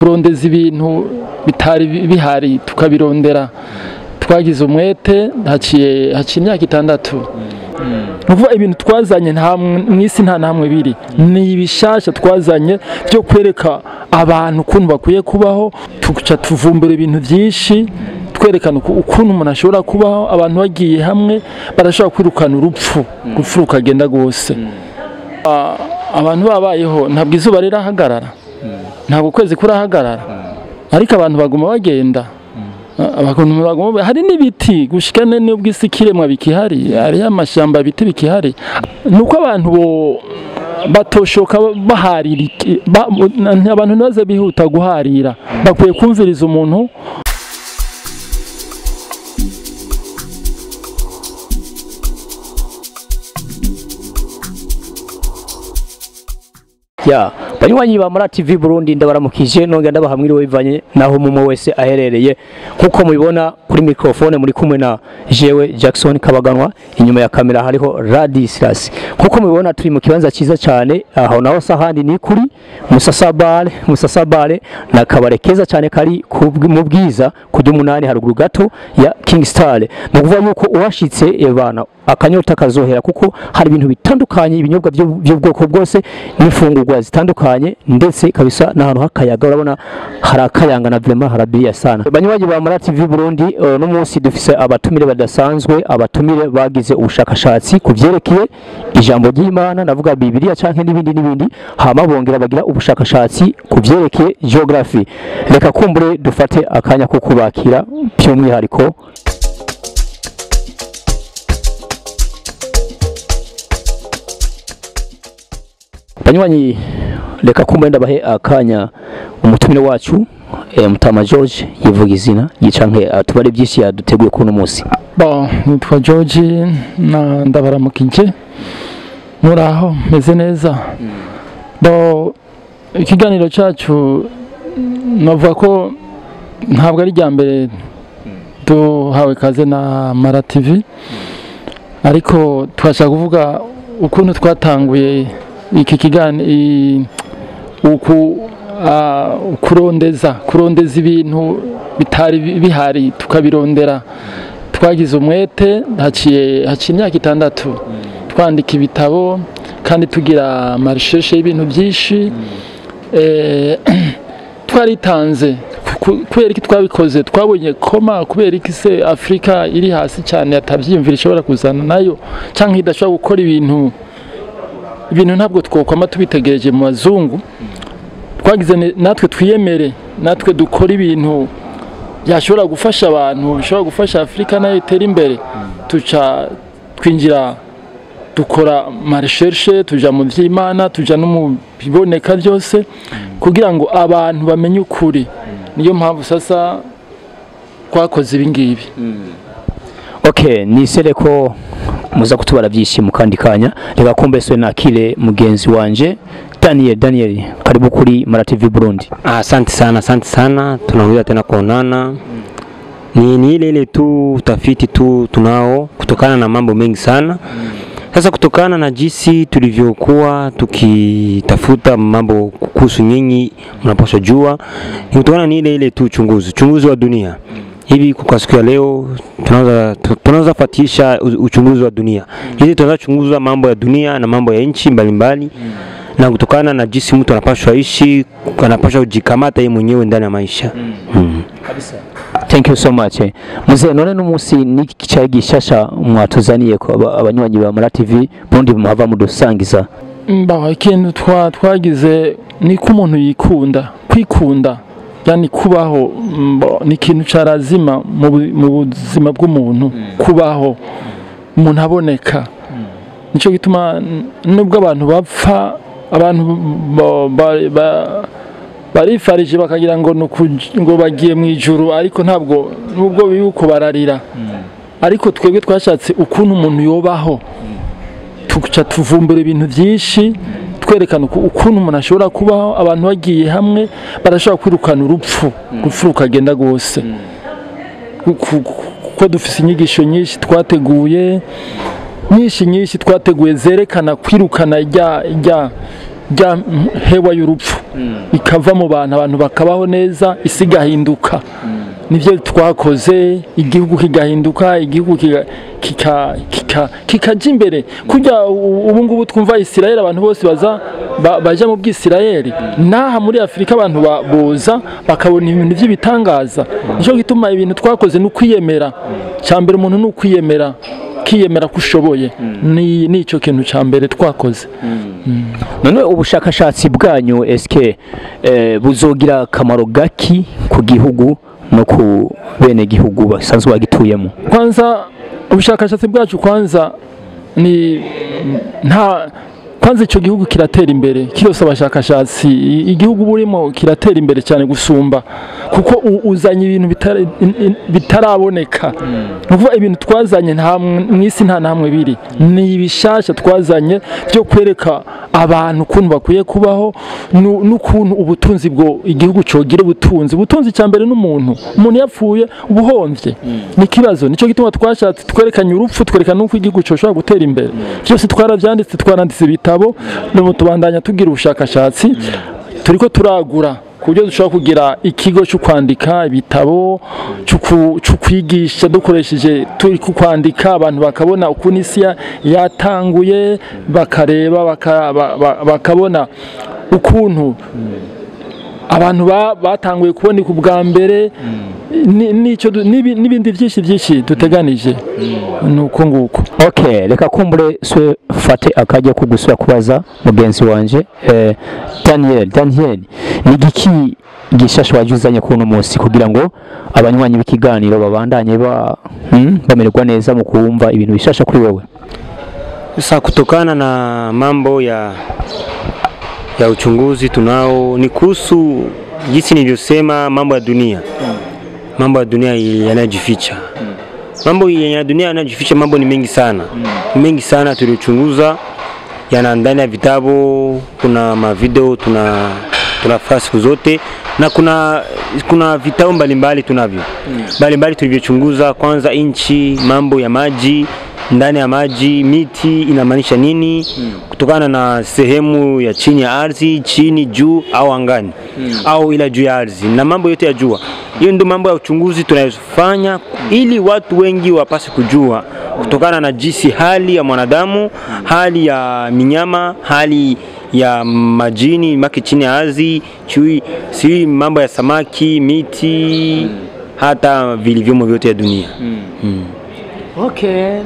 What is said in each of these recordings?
kurondeza ibintu bitari bihari tukabirondera twagize umwete haciye imyaka 6 nuvuga ibintu twazanye nta mwisi nta namwe biri ni ibishasha twazanye byo kwereka abantu ukuntu bakwiye kubaho tuca tuvumbura ibintu byinshi twerekana ukuntu umuntu ashobora kubaho abantu bagiye hamwe barashobora kwirukana urupfu rukagenda gose abantu babayeho ntabwo izuba rirahagarara ntabwo kwezi kurahagarara ariko abantu baguma bagenda hari n'ibiti gushikane n'ubwisi kiremwa bikihari hari amashamba biti bikihari nuko abantu batoshoka baharira abantu naze bihuta guharira bakwiye kumviriza umuntu ya banywanyi ba Mara TV Burundi ndabaramukije nongera ndabahamwiriwe bivanye naho mumo wese aherereye kuko mubibona kuri microphone muri kumwe na jewe Jackson Kabaganwa inyuma ya kamera hariho Radislas kuko mubibona turi mu kibanza cyiza cyane aho naho sahandi ni kuri Musasabale na kabare keza cyane kari mu bwiza kujya 8 haruguru gato ya King Star no kuvuga yuko uwashitse ebana akanyota kazohera kuko hari ibintu bitandukanye ibinyobwa by'ubwoko bwose n'ifungurwa zitandukanye ndetse kabisa n'ahantu hakayaga urabona harakayanga na vraiment harabiriya sana banywanyi ba Mara TV Burundi no munsi dufise abatumire badasanzwe abatumire bagize ubushakashatsi kuvyerekeye ijambo ry'Imana navuga Bibiriya canke n'ibindi hama bongera bagira ubushakashatsi kuvyerekeye geography reka kumbure dufate akanya ko kubakira by'umwihariko banywanyi reka kumenda bahe akanya umutumire wacu Mutama George yivuga izina yicanke atubare byinshi yaduteguye kuno munsi nitwa George na ndabaramukije muraho meze neza ikiganiro cyacu navuga ko ntabwo ari rya mbere duhawe kaze na Mara TV ariko twashaka kuvuga ukuntu twatanguye iki kigani kurondeza ibintu bitari bihari tukabirondera twagize umwete haciye imyaka 6 twandika ibitabo kandi tugira recherche y'ibintu byinshi twaritanze kubera iki twabikoze twabonye koma kubera iki se Afrika iri hasi cyane atabyimvira ishobora kuzana nayo cyangwa idashobora gukora ibintu ntabwo twokwama tubitegereje mu bazungu twagize natwe twiyemere natwe dukora ibintu byashobora gufasha abantu bishobora gufasha Afrika nayo itera imbere tuca twinjira dukora recherche tuja mu vy'Imana tuja no mu biboneka byose kugira ngo abantu bamenye ukuri niyo mpamvu sasa twakoze ibingibi okay nisere ko muza kutubara byishimo kandi kanya reka kumbeswe nakire mugenzi wanje Daniel karibu kuri Mara TV Burundi. Asante sana tunaongea tena kuonana ni ile tu utafiti tu tunao kutokana na mambo mengi sana sasa kutokana na jinsi tulivyokuwa tukitafuta mambo kuhusu nyinyi mnapaswa jua kutokana ni ile tu uchunguzi wa dunia hivi kwa siku ya leo tunaweza fatisha uchunguzi wa dunia. Hizi tunaweza chunguza mambo ya dunia na mambo ya nchi mbalimbali na kutokana na jinsi mtu anapaswa ishi, anapaswa kujikamata yeye mwenyewe ndani ya maisha. Kabisa. Thank you so much. Muze none n'umunsi niki cyayi gishasha mwatuzaniye ko abanywanyi ba Mara TV Burundi muhava mudusangiza. Ikintu twagize ni ko umuntu kwikunda yani kubaho ni ikintu carazima mu buzima bw'umuntu kubaho umuntu aboneka nico gituma nubwo abantu bapfa abantu barifarije bakagira ngo bagiye mu ijuru ariko ntabwo nubwo biyuko bararira ariko twebwe twashatse ukuntu umuntu yobaho tuca tuvumbura ibintu byinshi twerekana ukuntu umuntu ashobora kubaho abantu bagiye hamwe barashobora kwirukana urupfu rukagenda gose kuko dufise inyigisho nyinshi twateguye nyinshi twateguye zerekana kwirukana rya hewa y'urupfu ikava mu abantu bakabaho neza, isi gahinduka. Nivyo twakoze, igihugu kigahinduka, igihugu kikaja imbere. Kujya ubu ngubu twumva Israel abantu bose baja mu bw'Israel, naha muri Afrika abantu boza bakabona ibintu by'ibitangaza. Nico gituma ibintu twakoze no kwiyemera. Cyambere umuntu no kwiyemera kushoboye. Ni ico kintu cyambere twakoze. None ubushakashatsi bwanyu eske buzogira akamaro gaki ku gihugu no ku bene gihugu basanzwe bagituyemo? Kwanza ubushakashatsi bwacu kwanza ni kwanza ico gihugu kiratera imbere, kirose abashakashatsi, igihugu burimo kiratera imbere cyane gusumba, kuko uzanye ibintu bitaraboneka. Nukuvuga ibintu twazanye mwisi nta namwe biri, ni ibishasha twazanye byo kwereka abantu ukuntu bakwiye kubaho, n'ukuntu ubutunzi bwo igihugu cogira ubutunzi cyambere n'umuntu yapfuye ubuhomvye ni kibazo. Nico gituma twashatse twerekanye urupfu, twerekana uko igihugu coshobora gutera imbere. Byose twaravyanditse, twaranditse ibitabo, no tubandanya tugira ubushakashatsi, turiko turagura kubyo dushobora kugira ikigo cyo kwandika ibitabo, cyo kwigisha dukoresheje turi kwandika, abantu bakabona ukuntu isi yatanguye, bakareba bakabona ukuntu abantu batanguye kubona ku bwa mbere, n'ibindi byinshi duteganije. Nuko nguko. Okay, reka kumbure swe fate akajya kugusura kubaza mugenzi wanje Daniel, ni giki gishasha wajuzanye kuno munsi kugira ngo abanywanyi b'ikiganiro babandanye bamererwa neza mu kumva ibintu bishasha kuri wewe? Sasa kutokana na mambo ya uchunguzi tunao ni kuhusu jinsi nilivyosema, mambo ya dunia. Mambo ya dunia yanajificha. Mambo ya dunia yanajificha, mambo ni mengi sana. Mengi sana tuliochunguza, yana ndani ya vitabu, kuna mavideo tunafanya siku zote, na kuna vitabu mbalimbali tunavyo. Mbalimbali tulivyochunguza, kwanza inchi, mambo ya maji, ndani ya maji, miti inamaanisha nini, kutokana na sehemu ya chini ya ardhi, chini, juu au angani, au ila juu ya ardhi, na mambo yote ya jua. Hiyo ndio mambo ya uchunguzi tunayofanya ili watu wengi wapase kujua kutokana na jinsi hali ya mwanadamu, hali ya minyama, hali ya majini, maki chini ya ardhi, si mambo ya samaki, miti, hata vilivyomo vyote ya dunia. Okay,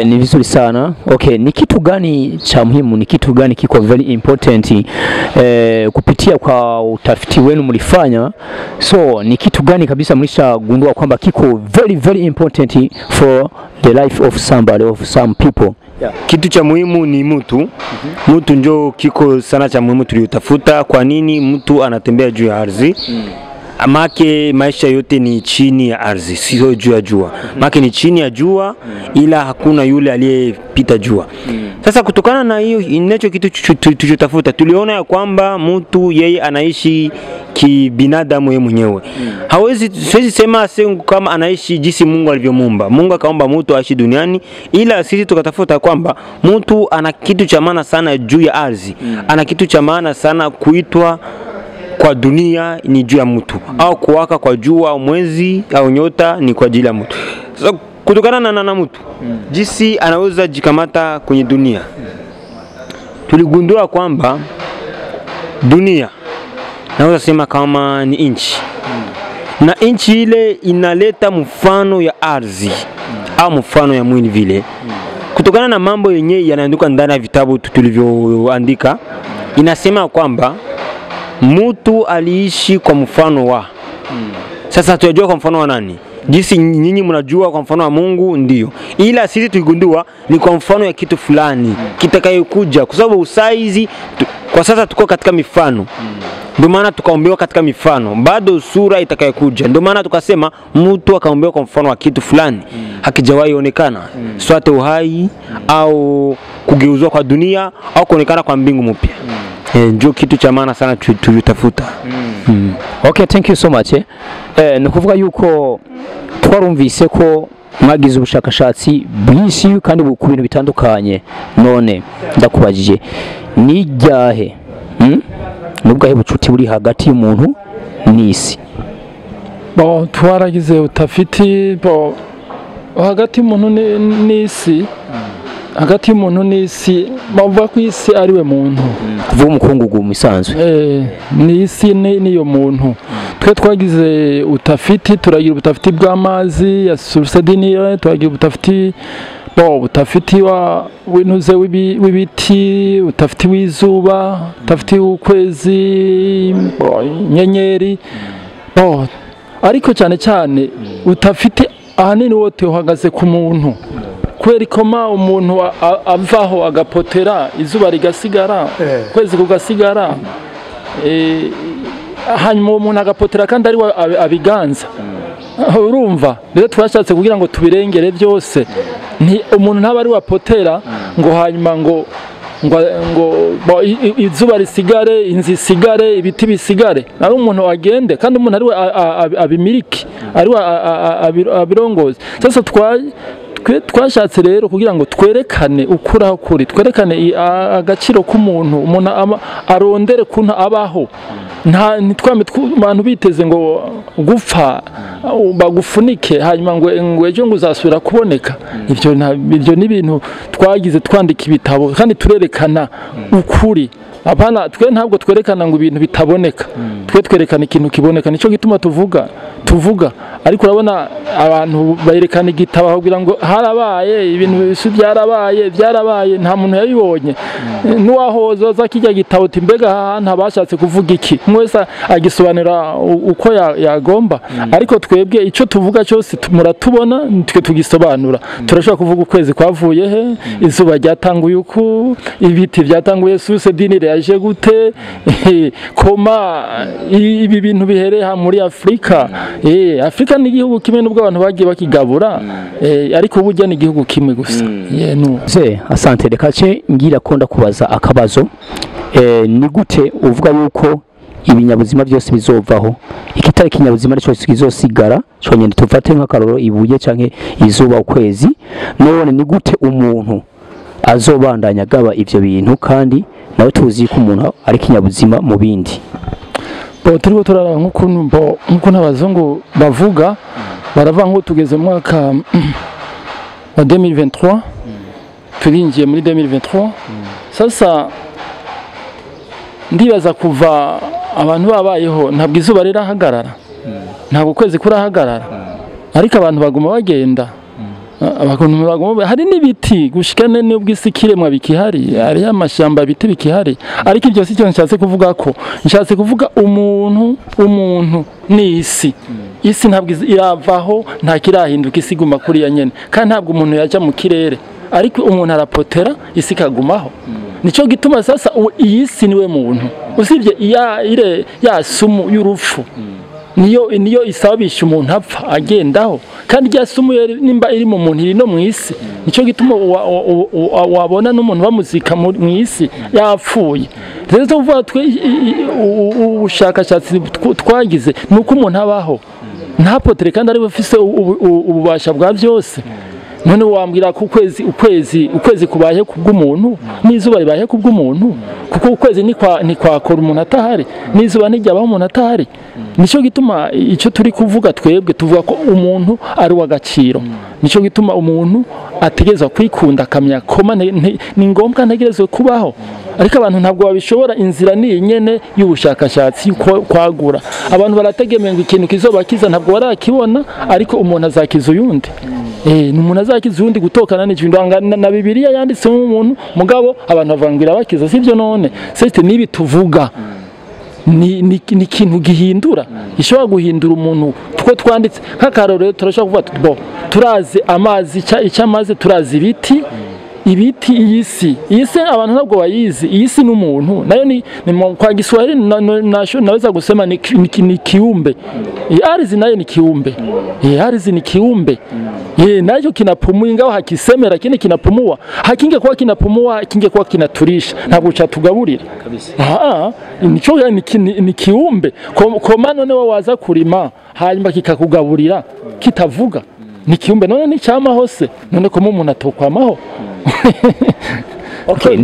ni vizuri sana. Okay, ni kitu gani cha muhimu, ni kitu gani kiko very important kupitia kwa utafiti wenu mlifanya? So ni kitu gani kabisa mlishagundua kwamba kiko very very important for the life of somebody, of some people? Yeah. Kitu cha muhimu ni mtu. Mtu ndio kiko sana cha muhimu tuliotafuta. Kwa nini mtu anatembea juu ya ardhi? Make maisha yote ni chini ya ardhi, sio juu ya jua. Make ni chini ya jua, ila hakuna yule aliyepita jua. Sasa kutokana na hiyo, inacho kitu tulichotafuta, tuliona ya kwamba mtu yeye anaishi kibinadamu yeye mwenyewe. Siwezi sema kama anaishi jinsi Mungu alivyomuumba. Mungu akaomba mtu aishi duniani, ila sisi tukatafuta kwamba mtu ana kitu cha maana sana juu ya ardhi. Ana kitu cha maana sana kuitwa kwa dunia ni juu ya mtu, au kuwaka kwa jua au mwezi au nyota ni kwa ajili ya mtu. So, kutokana na mtu jinsi anaweza jikamata kwenye dunia, tuligundua kwamba dunia naweza sema kama ni inchi, na inchi ile inaleta mfano ya ardhi au mfano ya mwili vile. Kutokana na mambo yenyewe yanaandikwa ndani ya vitabu tulivyoandika, inasema kwamba mtu aliishi kwa mfano wa. Sasa tunajua kwa mfano wa nani? Jinsi nyinyi mnajua kwa mfano wa Mungu, ndio. Ila sisi tuligundua ni kwa mfano ya kitu fulani kitakayokuja, kwa sababu usaizi kwa sasa tuko katika mifano. Ndio maana tukaombewa katika mifano, bado sura itakayokuja. Ndio maana tukasema mtu akaombewa kwa mfano wa kitu fulani hakijawahi onekana, swate uhai au kugeuzwa kwa dunia au kuonekana kwa mbingu mpya. Ndio kitu cha maana sana tulitafuta. Okay, thank you so much. Nukuvuga yuko twarumvise ko mwagize ubushakashatsi bwinshi kandi ku bintu bitandukanye. None ndakubajije ni ryahe nubwo ahe bucuti buri hagati y'umuntu n'isi. Bo twaragize utafiti bo hagati y'umuntu n'isi, hagati y'umuntu n'isi bavuga ko isi ari we muntu kuvuga umukungugu mu isanzwe n'isi niyo muntu. Twe twagize utafiti, turagira ubutafiti bw'amazi ya source d'eau, turagira ubutafiti utafiti w'intuze w'ibiti, utafiti w'izuba, utafiti w'ukwezi, inyenyeri. Ariko cyane cyane utafiti ahanini wote uhagaze ku muntu, kubera ikoma umuntu avaho agapotera, izuba rigasigara, ukwezi kugasigara, hanyuma umuntu agapotera kandi ari abiganza. Urumva rero twashatse kugira ngo tubirengere byose, umuntu ntaba ari wapotera ngo hanyuma ngo izuba risigare, inzu isigare, ibiti bisigare, ari umuntu agende kandi umuntu ari abimiriki, ari abirongozi. Sasa twashatse rero kugira ngo twerekane ukuraho kuri, twerekane agaciro k'umuntu, umuntu arondere kuntu abaho. Ntitwame abantu biteze ngo gupfa bagufunike hanyuma ngo ejo ngo uzasubira kuboneka. Ibyo ni ibintu twagize twandika ibitabo kandi turerekana ukuri. Abana twe ntabwo twerekana ngo ibintu bitaboneka, twe twerekana ikintu kiboneka. Nico gituma tuvuga ariko urabona abantu bayerekana igitabo kugira ngo harabaye ibintu bisu byarabaye nta muntu yabibonye. Nuwahoza zakijya gitabo timbega ntabashatse kuvuga iki, mwese agisobanura uko yagomba. Ariko twebwe ico tuvuga cyose muratubona, twe tugisobanura. Turashaka kuvuga ukwezi kwavuye he, izuba ryatanguye uku, ibiti byatanguye source d'eau yaje gute, koma ibi bintu bihereha muri Afrika. Afrika ni igihugu kimwe nubwo abantu bagiye bakigabura, ariko burya ni igihugu kimwe gusa. Asante, reka ngira ko ndakubaza akabazo. Ni gute uvuga yuko ibinyabuzima byose bizovaho, ikitari kinyabuzima cyose kizosigara, cyonyine tufate nk'akaroro ibuye canke izuba, ukwezi, none ni gute umuntu azobandanya gaba ivyo bintu kandi nawe tuzi ko umuntu ari kinyabuzima mu bindi? Turiko turaraba nk'uko n'abazungu bavuga, barava nko tugeze mu mwaka wa 2023, turinjiye muri 2023. Sasa ndibaza kuva abantu babayeho ntabwo izuba rirahagarara, ntabwo ukwezi kurahagarara, ariko abantu baguma bagenda. Hari n'ibiti gushikane n'ubwo isi kiremwa bikihari, hari amashamba biti bikihari, ariko ibyo si cyo nshatse kuvuga ko. Nshatse kuvuga umuntu n'isi. Isi ntabwo iravaho, nta kirahinduka, isi iguma kuri ya nyene, kandi ntabwo umuntu yaja mu kirere, ariko umuntu arapotera, isi kagumaho. Nico gituma sasa iyi si niwe muntu, usibye ya sumu y'urupfu niyo isabisha umuntu apfa agendaho, kandi rya sumu nimba iri mu muntu iri no mu isi. Nico gituma wabona n'umuntu bamuzika mu isi yapfuye. Rero tuvuga ubushakashatsi twagize nuko umuntu abaho ntapotere kandi ari bafise ububasha bwa byose. None wambwira ko ukwezi kubaye kubw'umuntu, n'izuba ribaye kubw'umuntu, kuko ukwezi ni kwakora umuntu atahari, n'izuba nijyabaho umuntu atahari. Nico gituma icyo turi kuvuga twebwe tuvuga ko umuntu ari w'agaciro. Nico gituma umuntu ategerezwa kwikunda, akamenya koma ni ngombwa ntegerezwa kubaho. Ariko abantu ntabwo babishobora. Inzira ni nyene y'ubushakashatsi kwagura. Abantu barategemeye ngo ikintu kizoba kiza ntabwo barakibona, ariko umuntu azakiza uyundi. Ni umuntu azakiza uyundi gutokana n'icyo na Bibiriya yanditse mu muntu mugabo abantu bavangira bakiza, sivyo? None sete nibi tuvuga ni ikintu gihindura, ishobora guhindura umuntu. Two twanditse nk'akarorero turashobora kuvuga turazi amazi icyamaze, turazi ibiti, iyi si abantu ntabwo bayizi. Iyi si n'umuntu nayo ni kwa Kiswahili naweza kusema ni kiumbe. Ardhi nayo ni kiumbe. Ardhi ni kiumbe. Nacho kinapumua, ingawa hakisemera, lakini kinapumua. Hakingekuwa kinapumua, hakingekuwa kinaturisha, ntabwo cyatugaburira kabisa. Nico ni kiumbe. Kwa maana none waza kurima hanyuma kikakugaburira kitavuga, ni kiumbe. None ni cyama hose, none ko umuntu atokwamaho. Okay,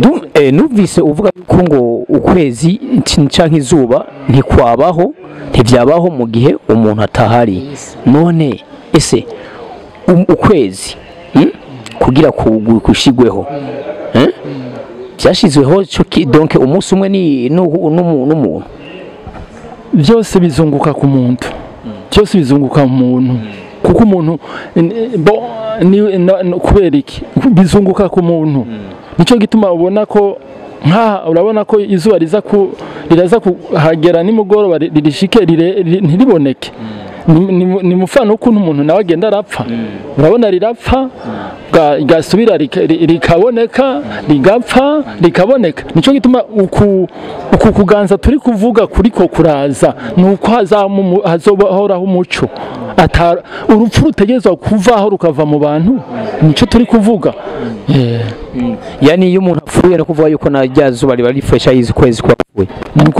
numvise uvuga ko ngo ukwezi canke izuba ntikwabaho ntivyabaho mu gihe umuntu atahari. None ese ukwezi kugira kushigweho byashizweho donc umunsi umwe ni n'umuntu byose bizunguka ku muntu, byose bizunguka mu muntu, kuko umuntu kubera iki bizunguka ku muntu. Nico gituma ubona ko urabona ko izuba riraza kuhagera nimugoroba ririshike ntiriboneke. Ni mufano ukuntu umuntu nawe agenda arapfa, urabona rirapfa gasubira rikaboneka, rigapfa rikaboneka. Nico gituma uku kuganza turi kuvuga kuriko kuraza nuko hazobahoraho umuco, urupfu rutegezwa kuvaho rukava mu bantu. Nico turi kuvuga. Yani iyo umuntu apfuye no kuvuga yuko najya zuba riba rifresha yizi kwezi kwapfuye.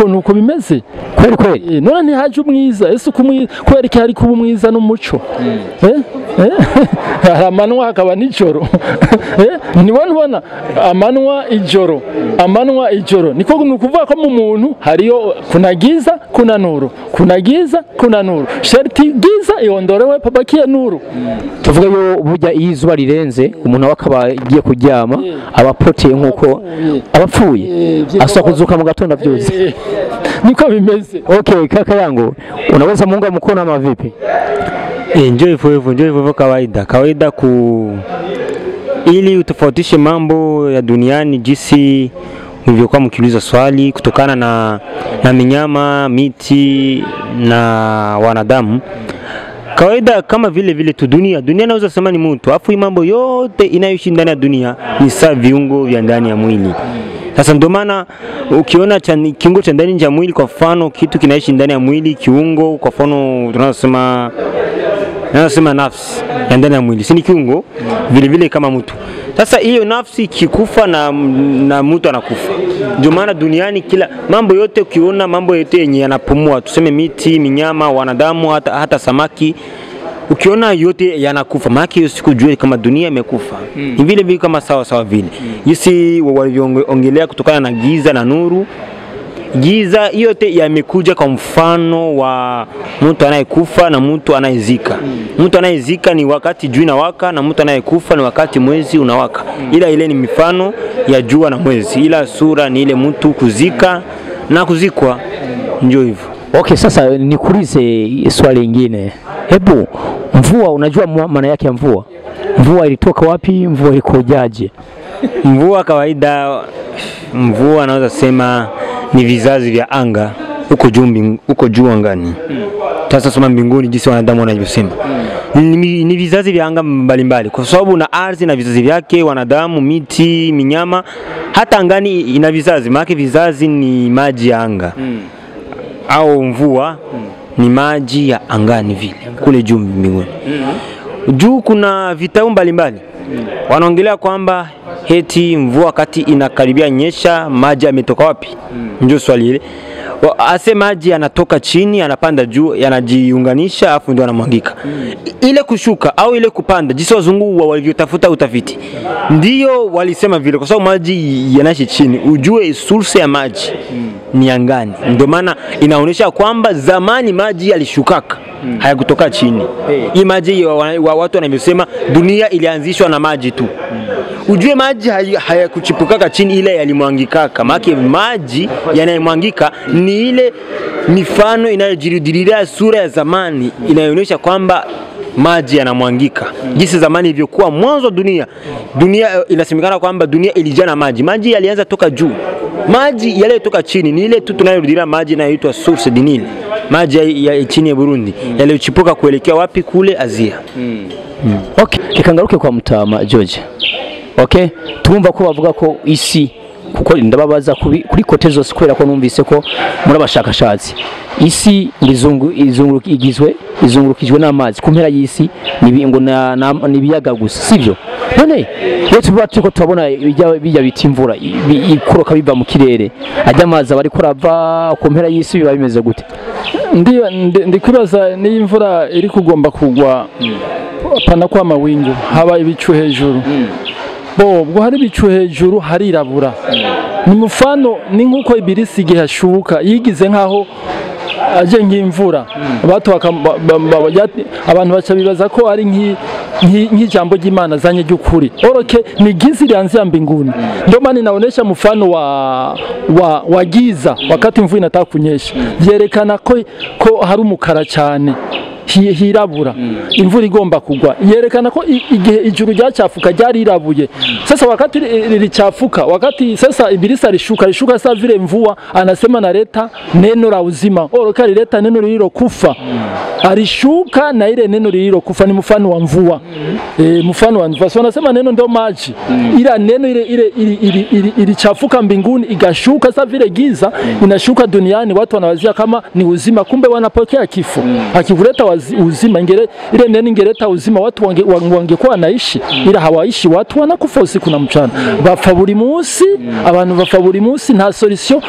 Nuko bimeze kweli. None ntihaje umwiza, ese kubera iki hari kuba umwiza n'umuco? Amanwa hakaba nijoro. Nibona amanwa ijoro niko nukuvuga ko mu muntu hariyo kunagiza kuna nuru sharti giza yondorewe pabakiye nuru. Tuvuga yo burya iyo izuba rirenze umuntu akaba agiye kuryama abapoteye nkuko abapfuye asa kuzuka mu gatondo byuze. Niko bimeze. Okay, kaka yangu unaweza muunga mkono ama vipi? Enjoy hivyo kawaida ili utofautishe mambo ya duniani jinsi mlivyokuwa mkiuliza swali kutokana na minyama, miti na wanadamu. Kawaida kama vile tu dunia naweza sema ni mtu. Afu mambo yote inayoishi ndani ya dunia ni sawa viungo vya ndani ya mwili. Sasa ndio maana ukiona kiungo cha ndani ya mwili, kwa mfano kitu kinaishi ndani ya mwili, kiungo kwa mfano tunasema nafsi ya ndani ya mwili, si ni kiungo vile kama mtu. Sasa hiyo nafsi kikufa na mtu anakufa. Ndio maana duniani kila mambo yote ukiona mambo yote yenye yanapumua, tuseme miti, minyama, wanadamu, hata samaki, ukiona yote yanakufa, maana hiyo siku jua kama dunia imekufa. Ni vile kama sawa vile. Yesi waliongelea kutokana na giza na nuru. Giza yote yamekuja kwa mfano wa mtu anayekufa na mtu anayezika. Mtu anayezika ni wakati jua inawaka, na mtu anayekufa ni wakati mwezi unawaka. Ila ile ni mifano ya jua na mwezi, ila sura ni ile mtu kuzika na kuzikwa. Ndio hivyo. Okay, sasa nikuulize swali lingine. Hebu mvua, unajua maana yake ya mvua? Mvua ilitoka wapi? Mvua ilikojaje? Mvua kawaida, mvua naweza sema ni vizazi vya anga huko juu angani. Sasa soma mbinguni jinsi wanadamu wanavyosema. Ni vizazi vya anga mbalimbali, kwa sababu na ardhi na vizazi vyake, wanadamu, miti, minyama, hata angani ina vizazi. Maana vizazi ni maji ya anga. Au mvua ni maji ya angani vile kule juu mbinguni. Juu kuna vitabu mbalimbali. Wanaongelea kwamba heti mvua wakati inakaribia nyesha maji yametoka wapi? Ndio swali ile. Ase maji yanatoka chini yanapanda juu yanajiunganisha afu ndio yanamwangika. Ile kushuka au ile kupanda jinsi wazungu walivyotafuta utafiti. Ndio walisema vile kwa sababu maji yanashi chini. Ujue source ya maji ni angani. Ndio maana inaonyesha kwamba zamani maji yalishukaka. Hayakutoka chini. Hii maji watu wanavyosema dunia ilianzishwa na maji tu. Ujue maji hayakuchipukaka chini, ile yalimwangikaka. Maana maji yanayomwangika ni ile mifano inayojirudilia sura ya zamani inayoonyesha kwamba maji yanamwangika. Jinsi zamani ilivyokuwa mwanzo dunia inasemekana kwamba dunia ilijaa na maji. Maji yalianza toka juu. Maji yale toka chini ni ile tu tunayorudilia maji inayoitwa source du Nil. Maji ya chini ya Burundi yaliyochipuka kuelekea wapi? Kule Asia. Okay, ikangaruke kwa Mutama George. Okay, tumva ko bavuga ko isi kuko ndababaza kuri kote zose kwera ko numvise ko muri abashakashatsi isi izungurukijwe n'amazi kumpera y'isi nibingo nibiyaga gusa, sivyo? None yetu batiko tubona bijya biti imvura ikoroka biva mu kirere ajya amazi abari kurava kumpera y'isi biba bimeze gute? Ndi kwibaza ni imvura iri kugomba kugwa pana kwa mawingu haba ibicu hejuru. ubwo hari ibicu hejuru harirabura. Ni mufano ni nkuko Ibilisi igihe ashuka yigize nkaho aje nk'imvura. Abantu baca bibaza ko ari nk'ijambo ry'Imana zanye ry'ukuri. Oroke ni giza ilianzia mbinguni. Ndio maana inaonesha mfano wa giza wakati mvua inataka kunyesha. Yerekana ko hari umukara cyane. Hirabura imvura igomba kugwa, yerekana ko igihe ijuru ryacafuka ryarirabuye. Sasa wakati lilichafuka, wakati sasa Ibilisi alishuka sasa vile mvua, anasema naleta neno la uzima. Oroka alileta neno lililokufa, alishuka na ile neno lililokufa ni mfano wa mvua. Mfano wa mvua, so anasema neno ndio maji. Ila neno ile ilichafuka mbinguni igashuka, sasa vile giza inashuka duniani, watu wanawazia kama ni uzima, kumbe wanapokea kifo. Akivuleta uzima ile neno ingeleta uzima, watu wangekuwa wanaishi, ila hawaishi, watu wanakufa usiku na mchana. Bapfa buri munsi, abantu bapfa buri munsi, nta solution,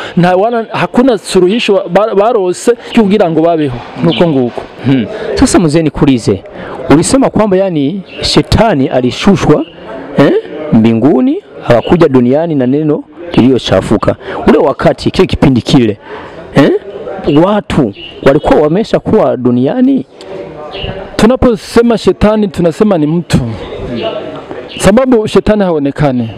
hakuna suluhisho barose kugira ngo babeho. Nuko nguko. Sasa mzee nikuulize, ulisema kwamba yani shetani alishushwa mbinguni akakuja duniani na neno lililochafuka. Ule wakati kile kipindi kile watu walikuwa wamesha kuwa duniani. Tunaposema shetani tunasema ni mtu. Sababu shetani haonekane.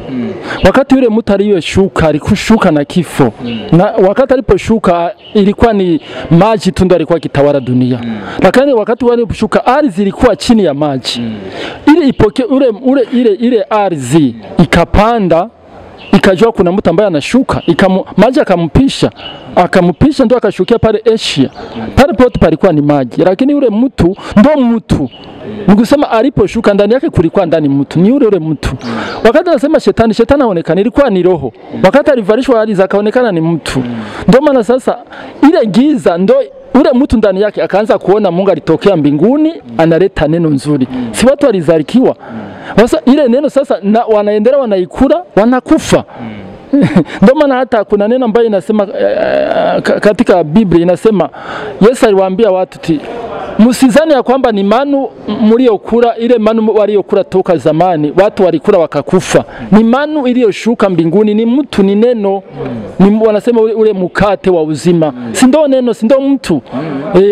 Wakati yule mtu aliyoshuka alikushuka na kifo. Na wakati aliposhuka ilikuwa ni maji tu ndio alikuwa kitawala dunia. Lakini wakati waliposhuka ardhi ilikuwa chini ya maji. Ili ipoke ile ardhi ikapanda, ikajua kuna mtu ambaye anashuka, maji akampisha ndio akashukia pale Asia. Pale pote palikuwa ni maji, lakini yule mtu ndio mtu. Nikusema aliposhuka ndani yake kulikuwa ndani mtu, ni yule mtu. Wakati anasema shetani haonekana, ilikuwa ni roho. Wakati alivalishwa ardhi akaonekana ni mtu. Ndio maana sasa ile giza ndio ule mtu ndani yake akaanza kuona Mungu alitokea mbinguni analeta neno nzuri. Si watu walizalikiwa. Sasa ile neno sasa wanaendelea wanaikula wanakufa. Ndio maana hata kuna neno ambayo inasema katika Biblia inasema Yesu aliwaambia watu msizani ya kwamba ni manu mliokula, ile manu waliokula toka zamani watu walikula wakakufa. Ni manu iliyoshuka mbinguni, ni mtu, ni neno. Ni wanasema ule mkate wa uzima. Si ndio neno, si ndio mtu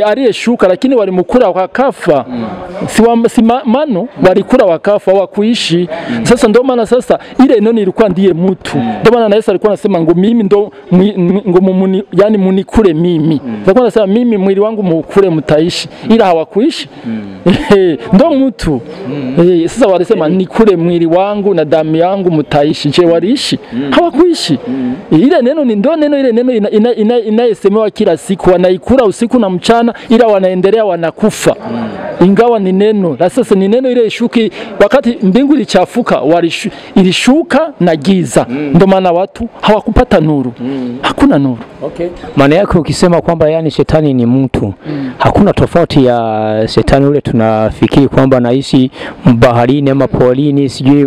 aliyeshuka, lakini walimkula wakafa. Si manu walikula wakafa wakuishi. Sasa ndio maana sasa ile neno ilikuwa ndiye mtu. Ndio maana Yesu alikuwa anasema ngo mimi ndo yani munikule mimi. Alikuwa anasema mimi mwili wangu mukule mtaishi. Ila hawakuishi. Ndo mtu. Sasa walisema nikule mwili wangu na damu yangu mtaishi. Je, waliishi? Hawakuishi. Ile neno ni ndo neno, ile neno inayesemewa kila siku, wanaikula usiku na mchana, ila wanaendelea wanakufa. Ingawa ni neno. Na sasa ni neno ile ishuki, wakati mbingu ilichafuka ilishuka na giza. Ndio maana watu hawakupata nuru. Hakuna nuru. Okay. Maana yake ukisema kwamba yani shetani ni mtu, hakuna tofauti ya shetani ule tunafikiri kwamba anaishi baharini ama polini sijui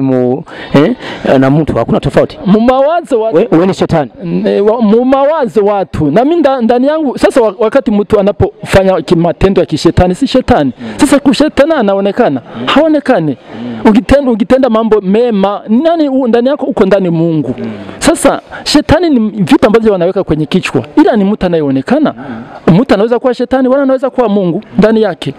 na mtu, hakuna tofauti. Mumawazo watu wewe ni shetani. Mumawazo watu na mimi ndani yangu. Sasa wakati mtu anapofanya matendo ya kishetani si shetani. Sasa kushetana anaonekana? Haonekani. Ukitenda mambo mema, nani ndani yako uko ndani Mungu. Sasa shetani ni vitu ambavyo wanaweka kwenye kichwa. Ila ni mtu anayeonekana. Mtu anaweza kuwa shetani, wala anaweza kuwa Mungu ndani yake.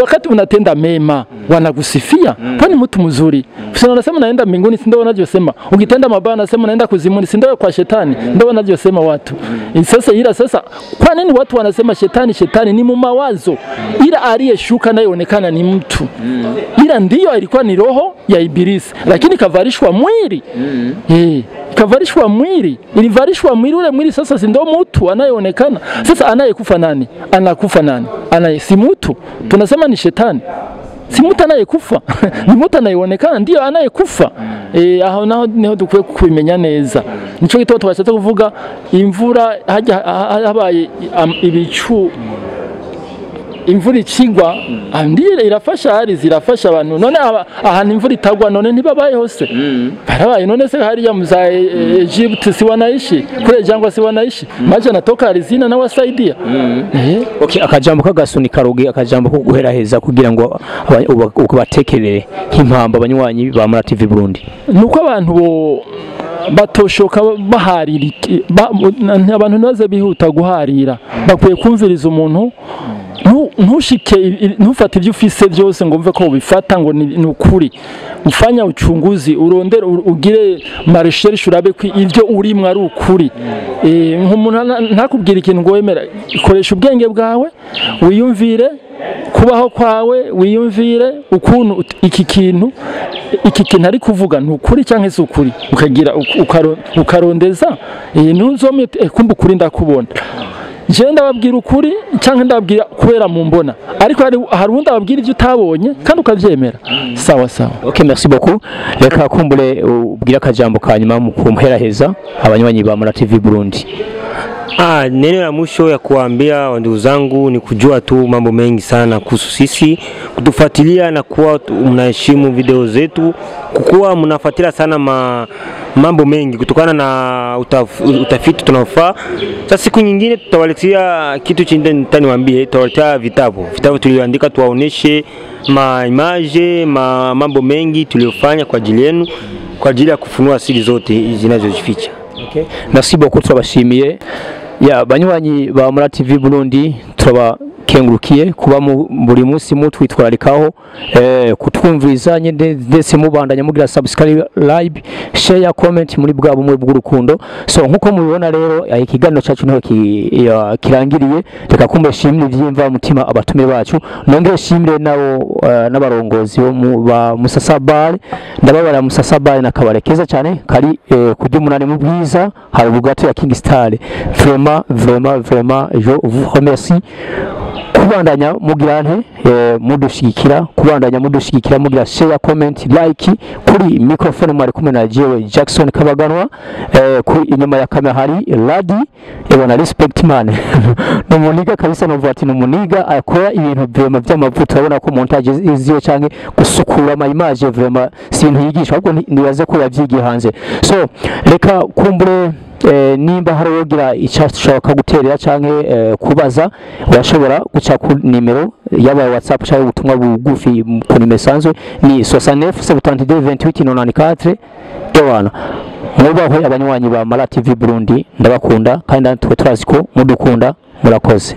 Wakati unatenda mema wanagusifia, kwani mtu mzuri. Sasa unasema naenda mbinguni, si ndio wanajosema. Ukitenda mabaya unasema naenda kuzimuni, si ndio kwa shetani. Ndio wanajosema watu. Sasa kwa nini watu wanasema shetani ni mumawazo? Ila aliyeshuka naye onekana ni mtu. Ila ndiyo ilikuwa ni roho ya Ibilisi, lakini kavalishwa mwili. Kavalishwa mwili. Ilivalishwa mwili, ule mwili sasa si ndio mtu anayeonekana. Sasa anayekufa nani? Anakufa nani? Si mtu. Tunasema ni shetani. Si mtu anayekufa. Ni mtu anayeonekana ndio anayekufa. Aho naho niho dukwiye kubimenya neza. Nico gitabo twashatse kuvuga imvura habaye ibicu imvura ikigwa andire irafasha hari zirafasha abantu none ahantu imvura itagwa none ntibabaye hose barabaye none se hariya muza Egypt si wanaishi kule jangwa si wanaishi maji natoka alizina na wasaidia okay akajambo kagasuni karoge akajambo ko guheraheza kugira ngo batekerere nk'impamba abanywanyi ba Mara TV Burundi nuko abantu bo batoshoka baharira abantu naze bihuta guharira bakwiye kumviriza umuntu ntushike ntufate ibyo ufise byose ngo mve ko ubifata ngo ni ukuri ufanya uchunguzi urondera ugire marecherche urabe ko ibyo urimwe ari ukuri nk'umuntu ntakubwira ikintu ngo wemera ikoresha ubwenge bwawe wiyumvire kubaho kwawe wiyumvire ukuntu iki kintu ari kuvuga ntukuri cyangwa se ukuri ukagira ukarondeza ntuzome kumba ukuri ndakubona je ndababwira ukuri cyangwa ndababwira kubera mu mbona ariko hari undi ababwira ibyo utabonye kandi ukabyemera sawa sawa. Okay, merci beaucoup. Reka kumbure ubwira akajambo kanyuma mu kumheraheza abanywanyi ba Mara TV Burundi. Neno la mwisho ya kuambia ndugu zangu ni kujua tu mambo mengi sana kuhusu sisi, kutufuatilia na kuwa mnaheshimu video zetu, kukuwa mnafuatilia sana mambo mengi kutokana na utafiti tunaofanya. Sasa siku nyingine tutawaletea kitu chingine nitaniwaambie, tutawaletea vitabu tulioandika tuwaoneshe image mambo mengi tuliofanya kwa ajili yenu, kwa ajili ya kufunua siri zote zinazojificha. Okay. Merci beaucoup, turabashimiye. Ya banywanyi ba Mara TV Burundi turabakengurukiye kuba buri munsi mutwitwararikaho kutwumviriza ndetse mubandanya mugira subscribe, like, share, comment muri bwa bumwe bw'urukundo. So nkuko mubibona rero ikiganiro cyacu niho kirangiriye. Reka kumbe shimire byimva mutima abatume bacu, nongere shimire nabo n'abarongozi ba Musasabare, ndababara Musasabare na kabare keza cyane kari kujya umunani mu bwiza hari ubugato ya King Star. Vraiment je vous remercie. Kubandanya mugira mudushigikira, kubandanya mudushigikira mugira share, comment, like. Kuri microphone mwari kumwe na jewe Jackson Kabaganwa, kuri inyuma ya kamera hari Ladi ebona respect man numuniga kabisa no vati numuniga akora ibintu vraiment by'amavuta abona ko montage iziyo canke gusukura ama image vraiment sintu yigisha ahubwo nibaze ko yavyigiye hanze. So reka kumbure nimba hari wogira icyashaka guterera canke kubaza urashobora guca ku nimero yaba WhatsApp cyangwa ubutumwa bugufi ku nimero sanzwe ni 69722894 ewana. Mubaho abanywanyi ba Mara TV Burundi ndabakunda kandi natwe turazi ko mudukunda murakoze.